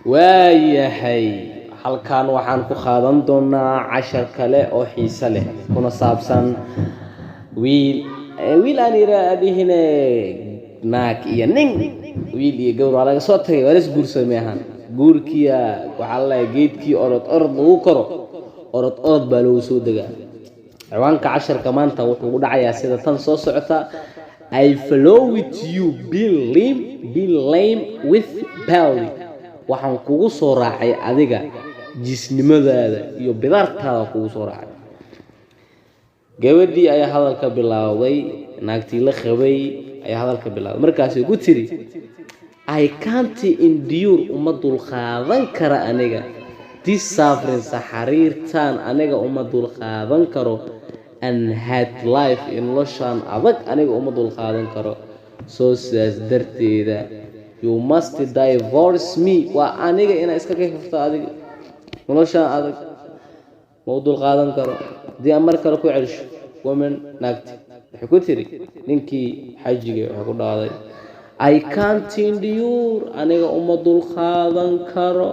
waayahay halkan waxaan ku qaadan doonaa cashar kale oo xiiso leh kuna saabsan wiil aan yiraahdiine naag iyo nin wiil iyo gabar laga soo tagay walaas guursamay ahaan guurkiya waxa la geedkii orod lagu koro orod baa loo soo dagaa ciwaanka casharka maanta wuxuu u dhacayaa sida tan soo socota I flow with you be lame with belly waxaan kugu soo raacay adiga jisnimadaada iyo bidartaada kugu soo raacay gabadhii ayaa hadalka bilaawday naagtii la qabay ayaa hadalka bilaawday markaas ay ku tiri I can't endure uma dulqaadan kara aniga this suffering saxariirtan aniga uma dulqaadan karo and had life in noloshan adag aniga uma dulqaadan karo soo sidaas darteeda you must divorce me wa aniga ina iska kayfto adiga noloshan adag ma dulqaadan karo dii mar kale ku celish woman naagti waxay ku tiri ninkii xajiga waxa ku dhaaday I can't endure aniga uma dulqaadan karo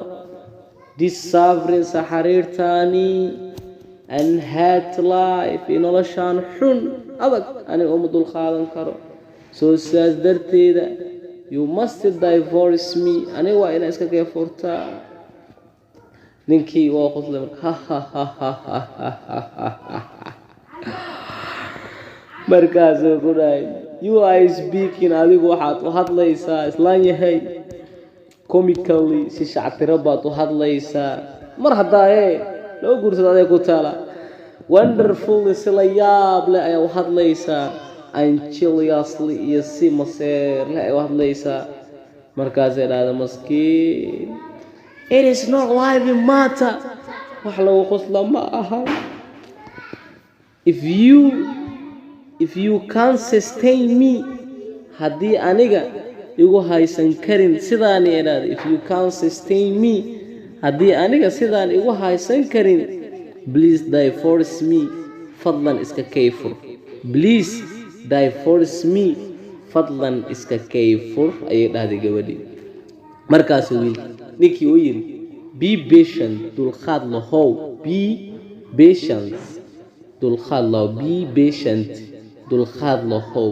this suffering saxariirtani and had life in noloshan xun adag aniga uma dulqaadan karo soo sidaas darteeda you must divorce me aniga waa ina iska kayfurtaa ninkii waa qoslay markaas ku dhaay you are speaking adigu waxaad u hadlaysaa islaan yahay comically si shactiro baad u hadlaysaa mar hadaa loo guursado aday ku taala wonderful isla yaab leh ayaa u hadlaysaa anxiously iyo si maseer leh ayaa u hadlaysaa markaas ay dhahdo maskiin it is not life matter wax lagu qosla ma aha if you can't sustain me haddii aniga igu haysan karin sidaan iraad if you can't sustain me haddii aniga sidaan igu haysan karin please divorce me fadlan iska kayfur please divorce me fadlan iska kayfur ayay dhahday gabadhii markaas ninkii uu yiri be patient dulqaad lahow be patient dulqaad lahow be patient dulqaad lahow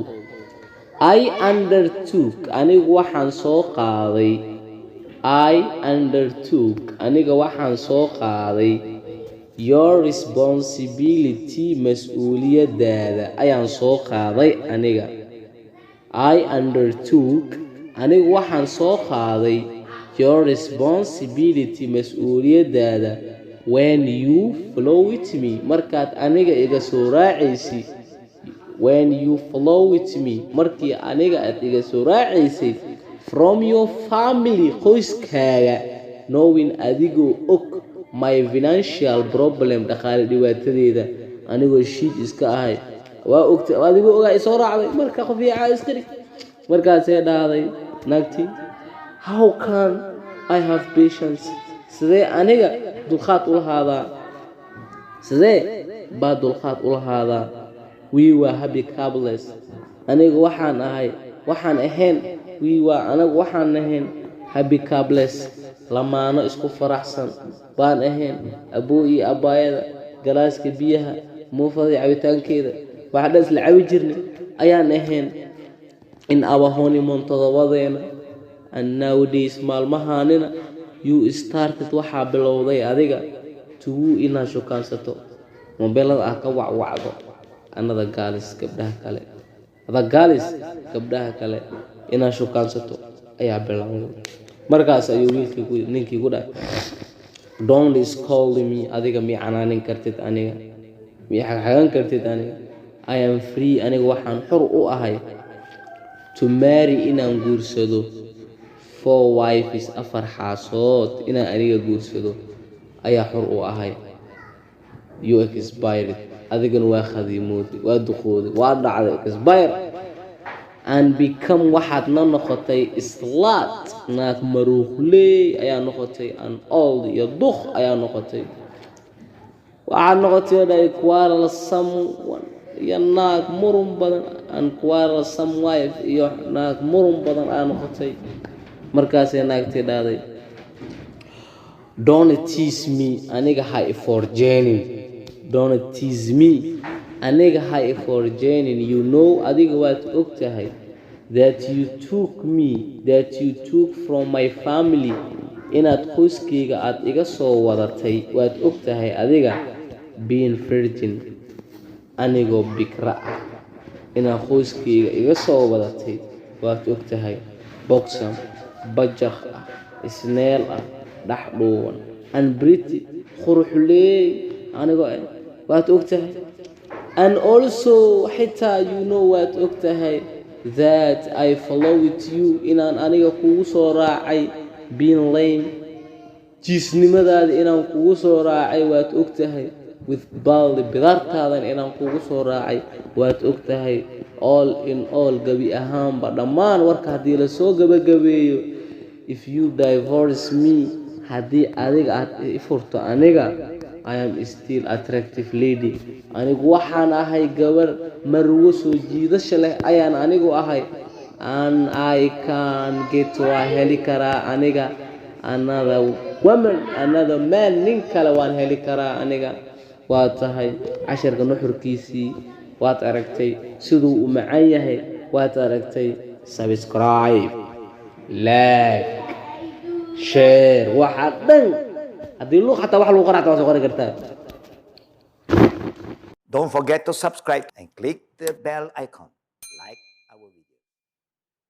I undertook anigu waxaan soo qaaday aniga waxaan soo qaaday your responsibility mas'uuliyadaada ayaan soo qaaday aniga I undertook anigu waxaan soo qaaday your responsibility mas'uuliyadaada when you flow with me markaad aniga iga soo raacaysi when you flow with me markii aniga aad iga soo raacaysay from your family qoyskaaga knowing adigoo og my financial problem dhaqaale dhibaatadeeda anigoo shid iska ahay waa ogtay adigoo ogaa soo raacday marka qof yaa iskari markaas ay dhahday naagti how can I have patience sidee aniga dulqaad u lahaadaa sidee baa dulqaad u lahaadaa we were happy couples aniga waxaan ahayn happy couples lamaano isku faraxsan baan ahayn aboo iyo abaayada galaaska biyaha muufada cabitaankeeda waxa dhan isla cawi jirnay ayaan ahayn in honeymoon todobadeena and nowadays maalmahaanina you started waxaa bilowday adiga tuu inaad shukaansato mobilada ah ka wacwacdo anada gaalis gabdhaha kale inaad shukaansato ayaa bilowday markaas ayuu ninkii ku dhahay don't scold me adiga mi canaanin kartid aniga mi xagan kartid aniga I am free aniga waxaan xor u ahay to marry inaan guursado 4 wives afar xaasood inaan aniga guursado ayaa xor u ahay you expired adigan waa khadiimood waa duqood waa dhacday expire and become waxaad noqotay slut naag maruuqley ayaa noqotay an old iyo duq ayaa noqotay waxaad noqotay quarrel someone iyo naag murun badan an quarrel some wife iyo naag murun badan ayaa noqotay markaas ay naagtii dhaaday don't tease me aniga ha for Jenny don't tease me aniga ha for Jenny you know adiga waad ogtahay that you took from my family inaad qoyskayga aad iga soo wadatay waad ogtahay adiga being virgin anigoo bikra ah inaad qoyskayga iga soo wadatay waad ogtahay boxam bajaq ah isneel ah dhaxdhuwan and pretty quruxleey anigoo waad ogtahay and also xitaa you know waad ogtahay that I followed you inaan aniga kugu soo raacay being lame jiisnimadaada inaan kugu soo raacay waad ogtahay with baldi bidartaadan inaan kugu soo raacay waad ogtahay all in all gabi ahaanba dhammaan warka haddii la soo gabagabeeyo if you divorce me haddii adiga aad i furto aniga I am still attractive lady anigu waxaan ahay gabar marwo soo jiidasho leh ayaan anigu ahay and I can get waa heli karaa aniga another woman another man nin kale waan heli karaa aniga waa tahay casharka nuxurkiisii waad aragtay siduu u macaan yahay waad aragtay subscribe like share waxa dhan haddii luuq xataa wax lagu qaracta waa soo qori kartaa. Don't forget to subscribe and click the bell icon.